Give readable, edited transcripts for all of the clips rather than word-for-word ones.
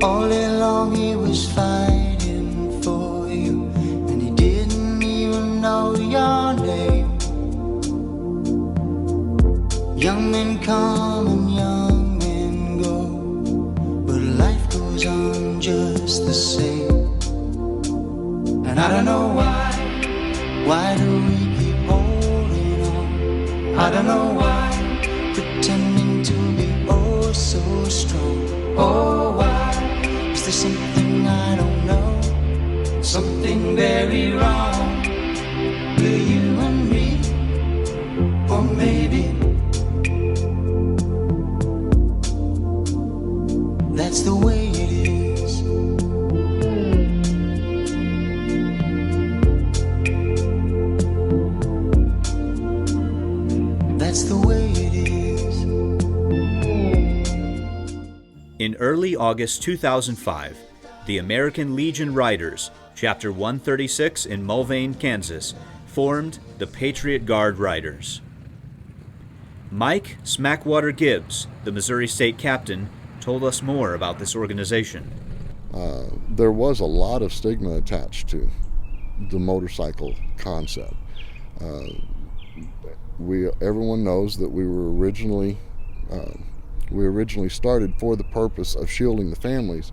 All day long he was fighting for you, and he didn't even know your name. Young men come and young men go, but life goes on just the same. And I don't know why do we keep holding on? I don't know why, pretending to be oh so strong. Oh, why is there something I don't know? Something very wrong with you and me, or maybe that's the way it is. That's the way it is. In early August 2005, the American Legion Riders, Chapter 136 in Mulvane, Kansas, formed the Patriot Guard Riders. Mike Smackwater Gibbs, the Missouri State captain, told us more about this organization. There was a lot of stigma attached to the motorcycle concept. Everyone knows that we originally started for the purpose of shielding the families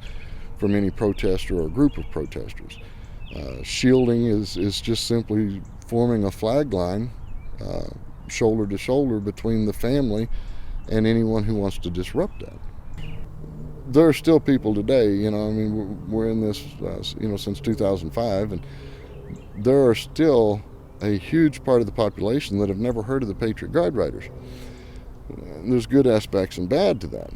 from any protester or group of protesters. Shielding is just simply forming a flag line shoulder to shoulder between the family and anyone who wants to disrupt that. There are still people today, we're in this, since 2005, and there are still a huge part of the population that have never heard of the Patriot Guard Riders. And there's good aspects and bad to that.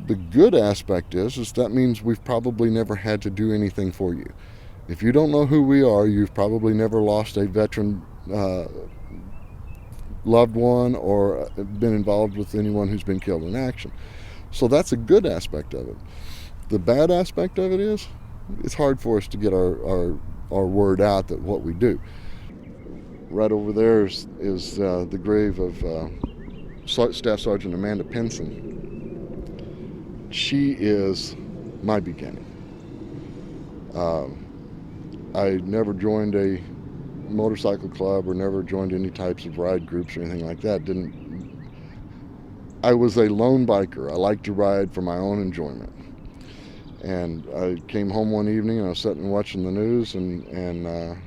The good aspect is that means we've probably never had to do anything for you. If you don't know who we are, you've probably never lost a veteran loved one or been involved with anyone who's been killed in action. So that's a good aspect of it. The bad aspect of it is it's hard for us to get our word out that what we do. Right over there is the grave of Staff Sergeant Amanda Pinson. She is my beginning. I never joined a motorcycle club or never joined any types of ride groups or anything like that. I was a lone biker. I liked to ride for my own enjoyment. And I came home one evening and I was sitting watching the news and I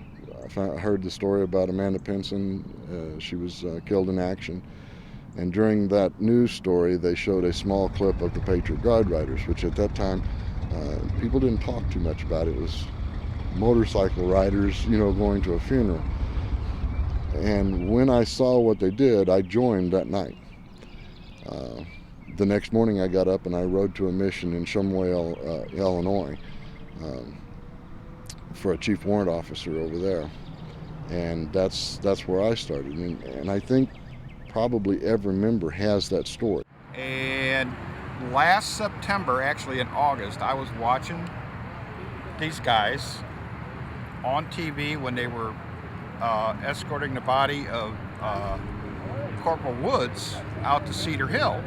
heard the story about Amanda Pinson. She was killed in action. And during that news story, they showed a small clip of the Patriot Guard Riders, which at that time, people didn't talk too much about. It was motorcycle riders, going to a funeral. And when I saw what they did, I joined that night. The next morning I got up and I rode to a mission in Shumway, Illinois, for a chief warrant officer over there. And that's where I started. And I think probably every member has that story. And last September, actually in August, I was watching these guys on TV when they were escorting the body of Corporal Woods out to Cedar Hill.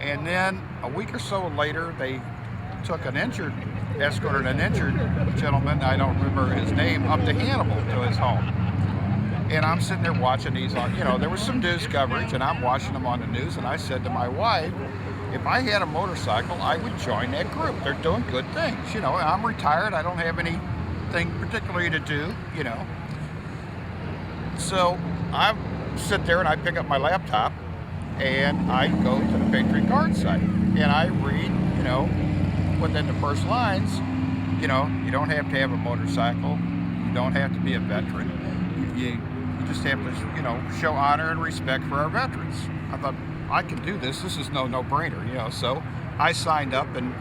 And then a week or so later, they took escorted an injured gentleman, I don't remember his name, up to Hannibal to his home. And I'm sitting there watching these on, there was some news coverage and I'm watching them on the news, and I said to my wife, if I had a motorcycle, I would join that group. They're doing good things. I'm retired, I don't have anything particularly to do, So I sit there and I pick up my laptop and I go to the Patriot Guard site and I read, within the first lines, you don't have to have a motorcycle, you don't have to be a veteran, you just have to, show honor and respect for our veterans. I thought, I can do this. This is no-brainer, So I signed up and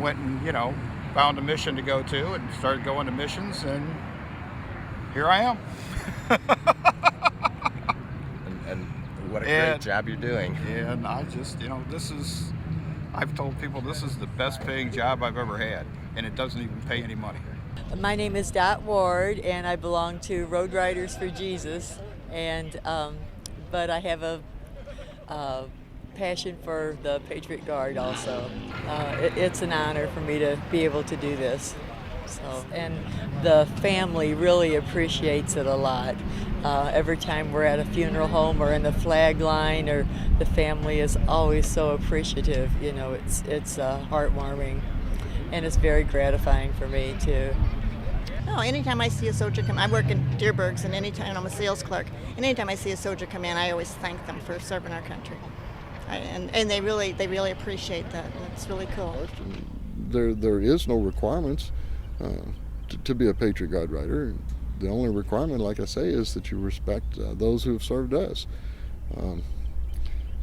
went and, found a mission to go to and started going to missions, and here I am. and what a great job you're doing. And I just, I've told people this is the best paying job I've ever had, and it doesn't even pay any money. My name is Dot Ward, and I belong to Road Riders for Jesus, and but I have a passion for the Patriot Guard also. It's an honor for me to be able to do this. So, and the family really appreciates it a lot. Every time we're at a funeral home or in the flag line, or the family is always so appreciative. You know, it's heartwarming, and it's very gratifying for me too. No, anytime I see a soldier come, I work in Deerbergs, and anytime I'm a sales clerk, and anytime I see a soldier come in, I always thank them for serving our country. And they really appreciate that. It's really cool. There is no requirements to be a Patriot Guard rider. The only requirement, like I say, is that you respect those who have served us.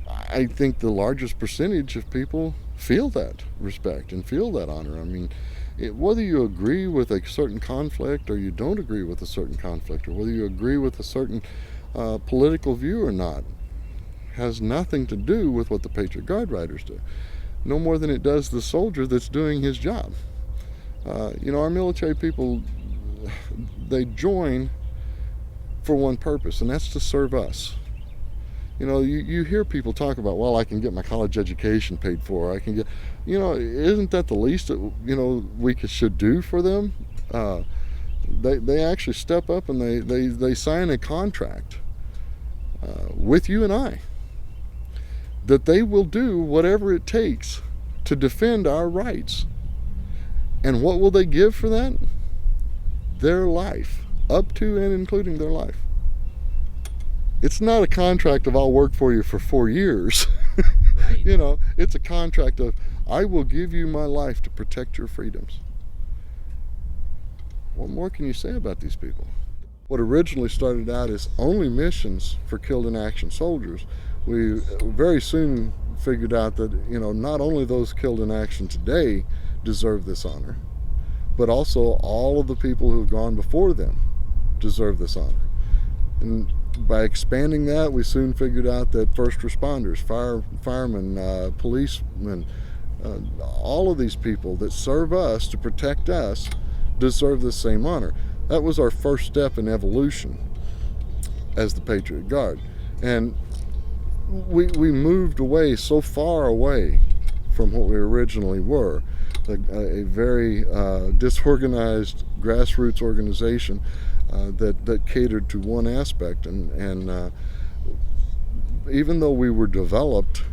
I think the largest percentage of people feel that respect and feel that honor. I mean, whether you agree with a certain conflict or you don't agree with a certain conflict, or whether you agree with a certain political view or not, has nothing to do with what the Patriot Guard riders do. No more than it does the soldier that's doing his job. You know, our military people, they join for one purpose, and that's to serve us. You know, you hear people talk about, well, I can get my college education paid for. I can get, you know, isn't that the least that, you know, we should do for them? They actually step up and they sign a contract with you and I that they will do whatever it takes to defend our rights. And what will they give for that? Their life, up to and including their life. It's not a contract of I'll work for you for 4 years. Right. You know, it's a contract of I will give you my life to protect your freedoms. What more can you say about these people? What originally started out as only missions for killed in action soldiers, we very soon figured out that, you know, not only those killed in action today deserve this honor, but also all of the people who have gone before them deserve this honor. And by expanding that, we soon figured out that first responders, firemen, policemen, all of these people that serve us to protect us deserve the same honor. That was our first step in evolution as the Patriot Guard. And we moved away, so far away from what we originally were, a very disorganized grassroots organization that catered to one aspect, and even though we were developed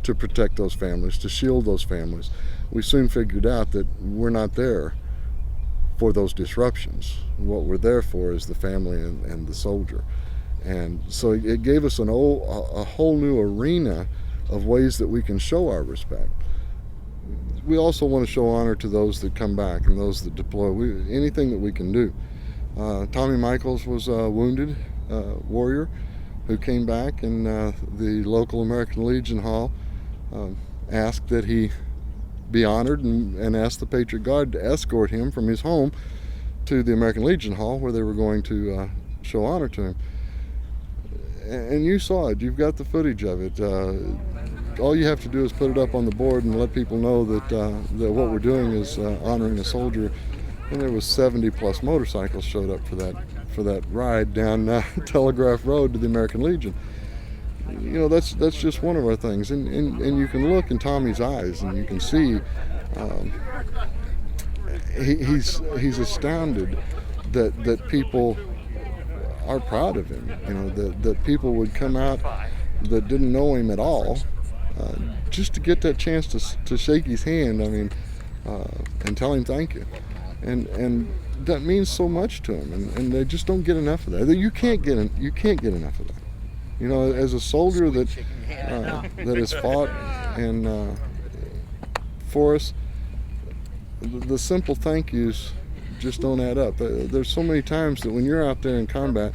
to protect those families, to shield those families, we soon figured out that we're not there for those disruptions. What we're there for is the family and the soldier. And so it gave us a whole new arena of ways that we can show our respect. We also want to show honor to those that come back and those that deploy. Anything that we can do. Tommy Michaels was a wounded warrior who came back, and the local American Legion Hall asked that he be honored, and asked the Patriot Guard to escort him from his home to the American Legion Hall, where they were going to show honor to him. And you saw it. You've got the footage of it. All you have to do is put it up on the board and let people know that what we're doing is honoring a soldier. And there was 70 plus motorcycles showed up for that ride down Telegraph Road to the American Legion. You know, that's just one of our things. And you can look in Tommy's eyes and you can see he's astounded that people are proud of him. You know, that people would come out that didn't know him at all just to get that chance to shake his hand. I mean, and tell him thank you. And that means so much to him, and they just don't get enough of that. You can't get enough of that. You know, as a soldier that has fought and for us, the simple thank yous just don't add up. There's so many times that when you're out there in combat,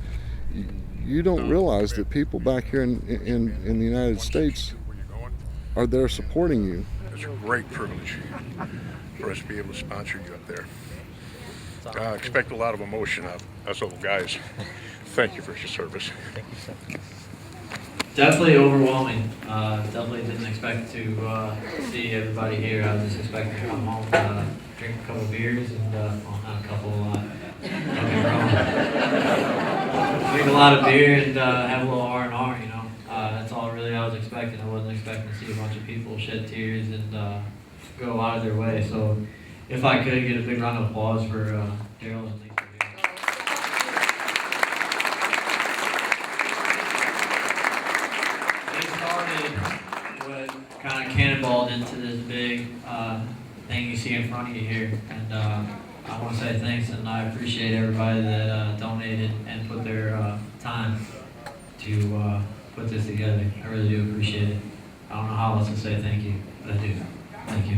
you don't realize that people back here in the United States are there supporting you. It's a great privilege for us to be able to sponsor you up there. I expect a lot of emotion out of us little guys. Thank you for your service. Thank you, sir. Definitely overwhelming. Definitely didn't expect to see everybody here. I was just expecting to come home, drink a couple beers, and well, not a couple. Drink a lot of beer and have a little R&R. You know, that's all really I was expecting. I wasn't expecting to see a bunch of people shed tears and go out of their way. So if I could get a big round of applause for Daryl and Lisa. They started what kind of cannonballed into this big thing you see in front of you here. And I want to say thanks, and I appreciate everybody that donated and put their time to put this together. I really do appreciate it. I don't know how else to say thank you, but I do. Thank you.